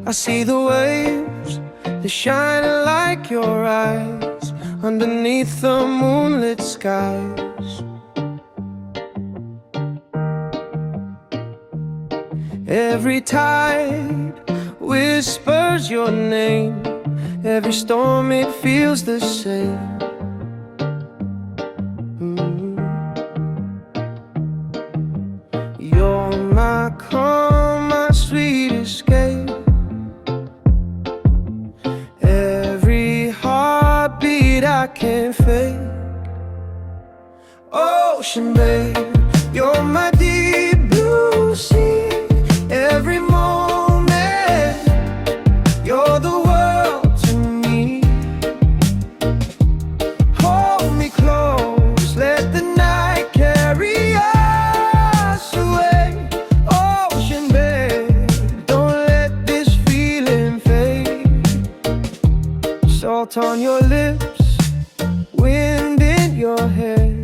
I see the waves, they're shining like your eyes underneath the moonlit skies. Every tide whispers your name, every storm it feels the same. You're my calm, my sweet escape. Every heartbeat I can't fake. Ocean babe, you're my deep blue sea. Every moment, you're the world to me. Hold me close, let the night carry us away. Ocean babe, don't let this feeling fade. Salt on your lips, wind in your hair.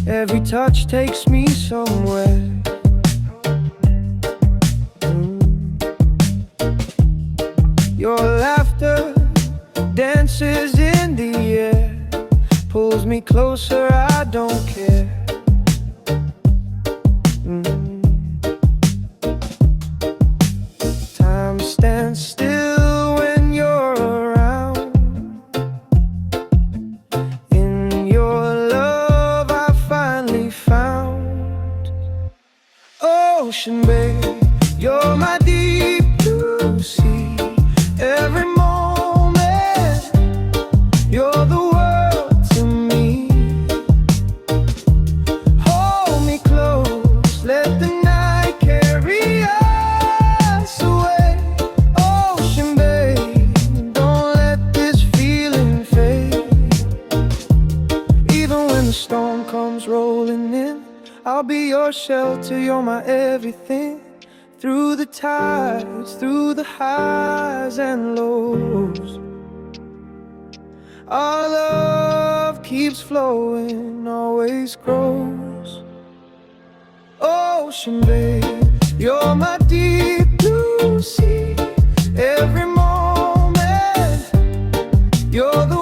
Every touch takes me somewhere. Your laughter dances in the air, pulls me closer, I don't care. Time stands still when you're around. In your love I finally found. Ocean babe, you're my deep blue sea. Every moment, you're the world to me. Hold me close, let the night carry us away. Ocean babe, don't let this feeling fade. Even when the storm comes rolling in, I'll be your shelter, you're my everything. Through the tides, through the highs and lows, our love keeps flowing, always grows. Ocean babe, you're my deep blue sea. Every moment, you're the